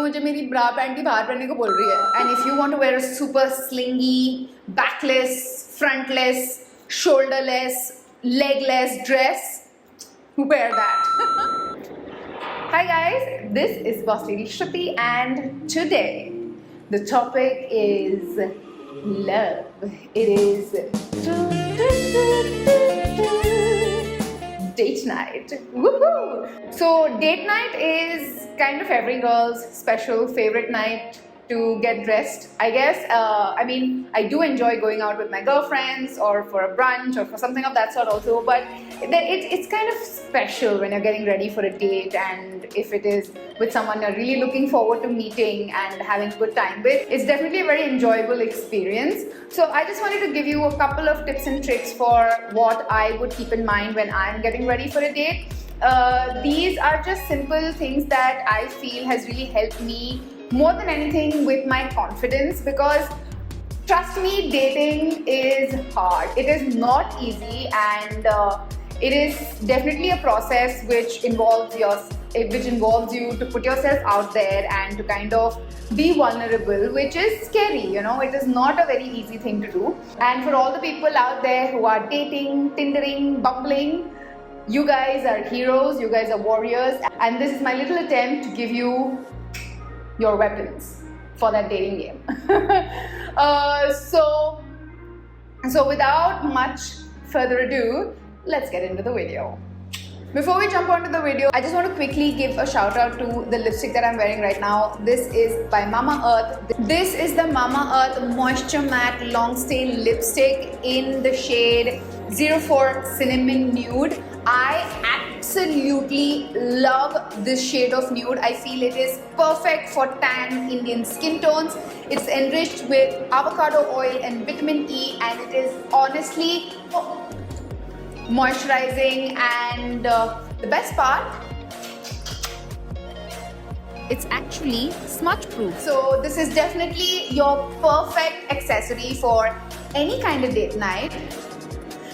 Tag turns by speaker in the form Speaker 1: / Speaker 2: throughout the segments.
Speaker 1: मुझे मेरी bra panty बाहर पहनने को बोल रही है. And if you want to wear a super slingy, backless, frontless, shoulderless, legless dress, wear that. Hi guys, this is Bosslady Shruti and today the topic is love. It is date night. Woohoo! So date night is kind of every girl's special favorite night to get dressed. I guess, I do enjoy going out with my girlfriends or for a brunch or for something of that sort also, but it's kind of special when you're getting ready for a date, and if it is with someone you're really looking forward to meeting and having a good time with, it's definitely a very enjoyable experience. So I just wanted to give you a couple of tips and tricks for what I would keep in mind when I'm getting ready for a date. These are just simple things that I feel has really helped me more than anything with my confidence, because trust me, dating is hard. It is not easy, and it is definitely a process which involves you to put yourself out there and to kind of be vulnerable, which is scary, you know. It is not a very easy thing to do. And for all the people out there who are dating, tindering, bumbling, you guys are heroes, you guys are warriors, and this is my little attempt to give you your weapons for that dating game. So without much further ado, let's get into the video. Before we jump onto the video, I just want to quickly give a shout out to the lipstick that I'm wearing right now. This is by Mama Earth. This is the Mama Earth Moisture Matte Long Stay Lipstick in the shade 04 Cinnamon Nude. I absolutely love this shade of nude. I feel it is perfect for tan Indian skin tones. It's enriched with avocado oil and vitamin E, and it is honestly moisturizing, and the best part, it's actually smudge proof. So this is definitely your perfect accessory for any kind of date night,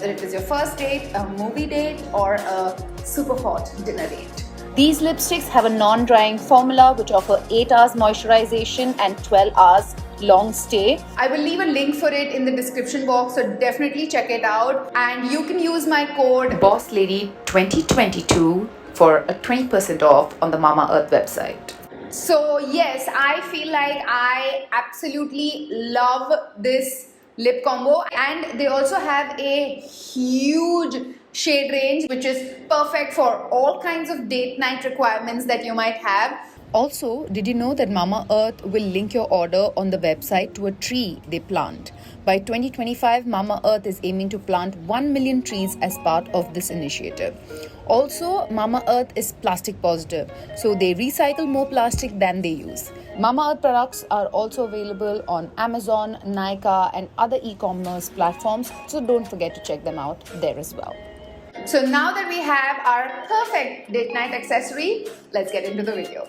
Speaker 1: whether it is your first date, a movie date, or a super hot dinner date. These lipsticks have a non-drying formula which offer 8 hours moisturization and 12 hours long stay. I will leave a link for it in the description box, so definitely check it out, and you can use my code BOSSLADY2022 for a 20% off on the Mama Earth website. So yes, I feel like I absolutely love this lip combo, and they also have a huge shade range which is perfect for all kinds of date night requirements that you might have. Also, did you know that Mama Earth will link your order on the website to a tree they plant? By 2025, Mama Earth is aiming to plant 1 million trees as part of this initiative. Also, Mama Earth is plastic positive, so they recycle more plastic than they use. Mama Earth products are also available on Amazon, Nykaa, and other e-commerce platforms, so don't forget to check them out there as well. So now that we have our perfect date night accessory, let's get into the video.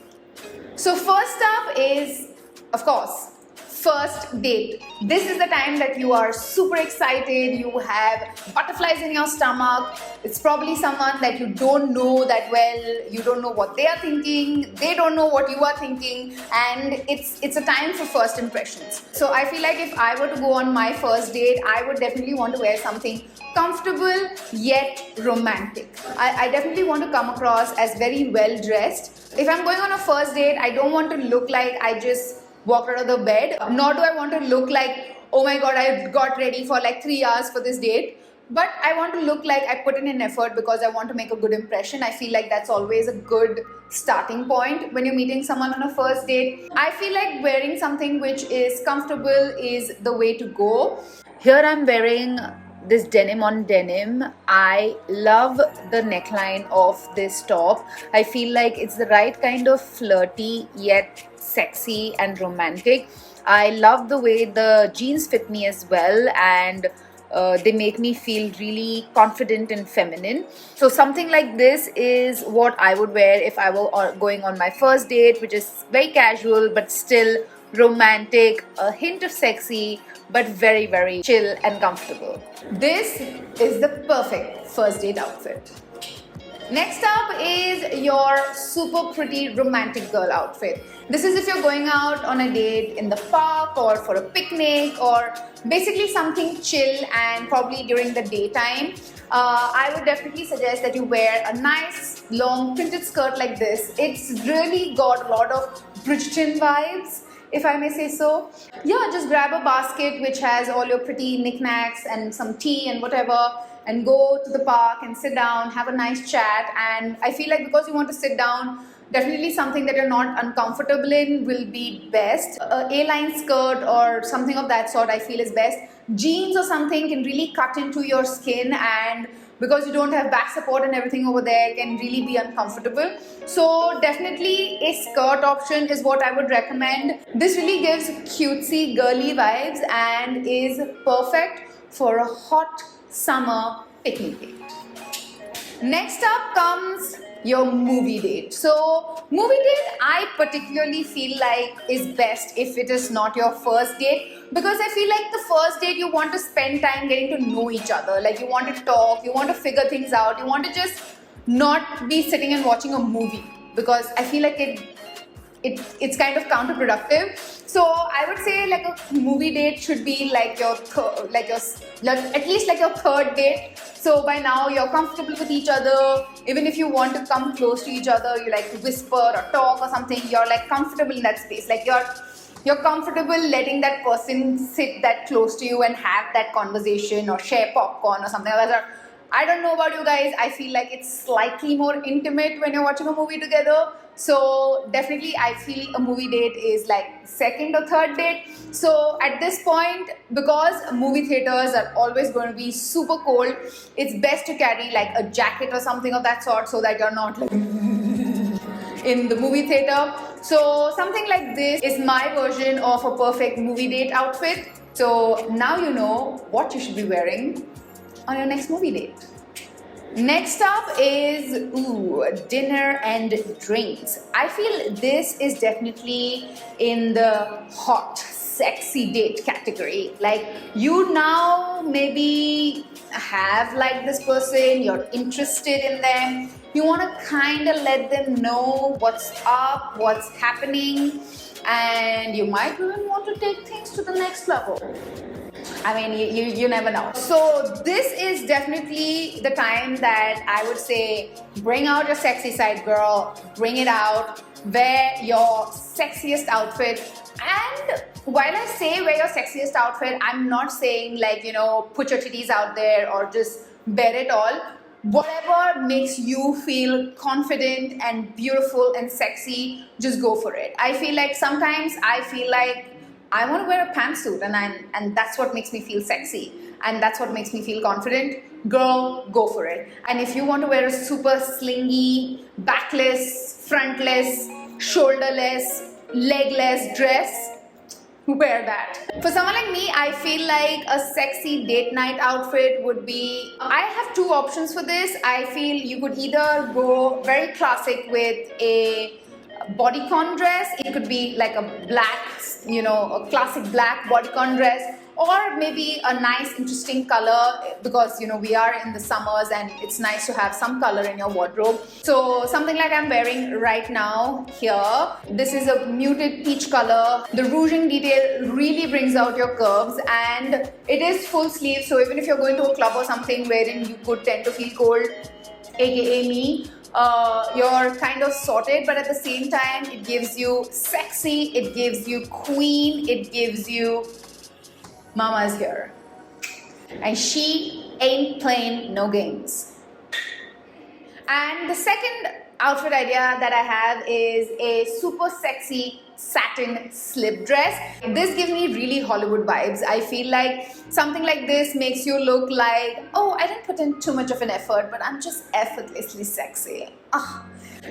Speaker 1: So first up is, of course, first date. This is the time that you are super excited, you have butterflies in your stomach. It's probably someone that you don't know that well, you don't know what they are thinking, they don't know what you are thinking, and it's a time for first impressions. So I feel like if I were to go on my first date, I would definitely want to wear something comfortable yet romantic. I definitely want to come across as very well dressed. If I'm going on a first date, I don't want to look like I just walked out of the bed, nor do I want to look like, oh my god, I got ready for like 3 hours for this date. But I want to look like I put in an effort because I want to make a good impression. I feel like that's always a good starting point when you're meeting someone on a first date. I feel like wearing something which is comfortable is the way to go. Here I'm wearing this denim on denim. I love the neckline of this top. I feel like it's the right kind of flirty yet sexy and romantic. I love the way the jeans fit me as well, and they make me feel really confident and feminine. So something like this is what I would wear if I were going on my first date, which is very casual but still romantic, a hint of sexy, but very, very chill and comfortable. This is the perfect first date outfit. Next up is your super pretty romantic girl outfit. This is if you're going out on a date in the park or for a picnic or basically something chill and probably during the daytime. I would definitely suggest that you wear a nice long printed skirt like this. It's really got a lot of Bridgerton vibes, if I may say so. Yeah, just grab a basket which has all your pretty knickknacks and some tea and whatever, and go to the park and sit down, have a nice chat. And I feel like because you want to sit down, definitely something that you're not uncomfortable in will be best. A A-line skirt or something of that sort I feel is best. Jeans or something can really cut into your skin, and because you don't have back support and everything over there, can really be uncomfortable. So definitely a skirt option is what I would recommend. This really gives cutesy girly vibes and is perfect for a hot summer picnic date. Next up comes your movie date. So movie date I particularly feel like is best if it is not your first date, because I feel like the first date you want to spend time getting to know each other. Like you want to talk, you want to figure things out, you want to just not be sitting and watching a movie, because I feel like it's kind of counterproductive. So I would say like a movie date should be like your at least like your third date. So by now you're comfortable with each other. Even if you want to come close to each other, you like to whisper or talk or something, you're like comfortable in that space. Like you're comfortable letting that person sit that close to you and have that conversation or share popcorn or something like that. I don't know about you guys, I feel like it's slightly more intimate when you're watching a movie together. So definitely I feel a movie date is like second or third date. So at this point, because movie theaters are always going to be super cold, it's best to carry like a jacket or something of that sort, so that you're not like in the movie theater. So something like this is my version of a perfect movie date outfit. So now you know what you should be wearing on your next movie date. Next up is dinner and drinks. I feel this is definitely in the hot, sexy date category. Like you now maybe have like this person, you're interested in them, you want to kind of let them know what's up, what's happening, and you might even want to take things to the next level. I mean, you never know. So this is definitely the time that I would say bring out your sexy side, girl. Bring it out. Wear your sexiest outfit. And while I say wear your sexiest outfit, I'm not saying like, you know, put your titties out there or just bare it all. Whatever makes you feel confident and beautiful and sexy, just go for it. I feel like sometimes I feel like I want to wear a pantsuit and that's what makes me feel sexy and that's what makes me feel confident. Girl, go for it. And if you want to wear a super slingy, backless, frontless, shoulderless, legless dress, wear that. For someone like me, I feel like a sexy date night outfit would be, I have two options for this. I feel you could either go very classic with a bodycon dress. It could be like a black, you know, a classic black bodycon dress, or maybe a nice interesting color, because you know we are in the summers and it's nice to have some color in your wardrobe. So something like I'm wearing right now here, this is a muted peach color. The ruching detail really brings out your curves, and it is full sleeve, so even if you're going to a club or something wherein you could tend to feel cold, aka me, you're kind of sorted, but at the same time it gives you sexy, it gives you queen, it gives you mama's here, and she ain't playing no games. And the second outfit idea that I have is a super sexy satin slip dress. This gives me really Hollywood vibes. I feel like something like this makes you look like, oh, I didn't put in too much of an effort, but I'm just effortlessly sexy.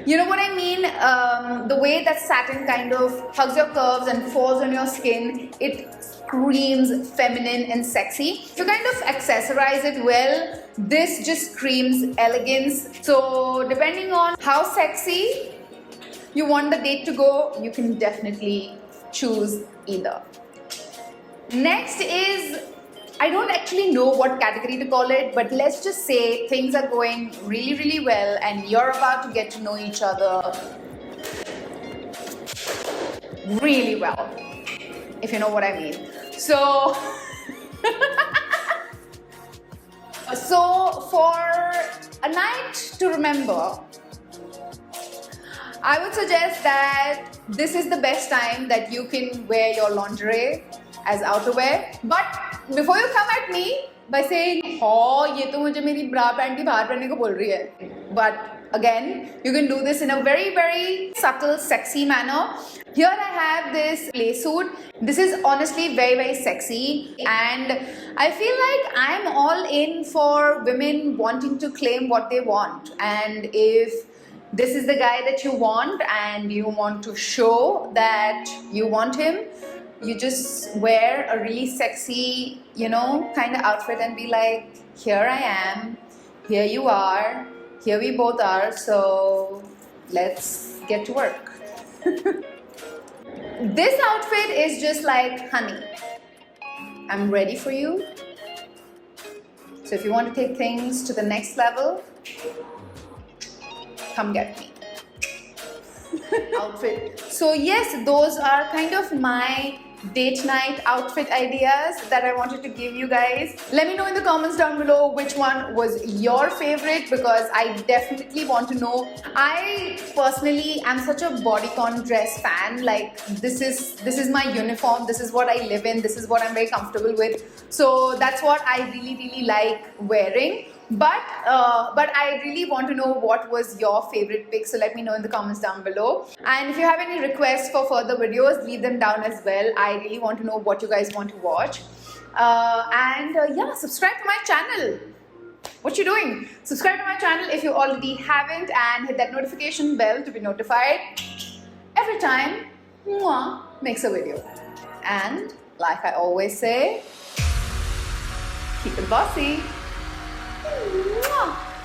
Speaker 1: You know what I mean? The way that satin kind of hugs your curves and falls on your skin, it screams feminine and sexy. If you kind of accessorize it well, this just screams elegance. So depending on how sexy you want the date to go, you can definitely choose either. Next is I don't actually know what category to call it, but let's just say things are going really, really well and you're about to get to know each other really well, if you know what I mean. So, so for a night to remember, I would suggest that this is the best time that you can wear your lingerie as outerwear. But before you come at me by saying, "Oh, ये तो मुझे मेरी bra panty बाहर पहनने को बोल रही है," but again, you can do this in a very, very subtle, sexy manner. Here I have this Playsuit. This is honestly very, very sexy, and I feel like I'm all in for women wanting to claim what they want. And if this is the guy that you want and you want to show that you want him, you just wear a really sexy, kind of outfit and be like, here I am, here you are, here we both are, so let's get to work. This outfit is just like, honey, I'm ready for you. So if you want to take things to the next level, come get me. Outfit. So yes, those are kind of my date night outfit ideas that I wanted to give you guys. Let me know in the comments down below which one was your favorite, because I definitely want to know. I personally am such a bodycon dress fan. Like this is my uniform, this is what I live in, this is what I'm very comfortable with. So that's what I really, really like wearing. But I really want to know what was your favorite pick, so let me know in the comments down below. And if you have any requests for further videos, leave them down as well. I really want to know what you guys want to watch. Yeah, subscribe to my channel. What you doing? Subscribe to my channel if you already haven't, and hit that notification bell to be notified every time Mwah makes a video. And like I always say, keep it bossy. Mwah.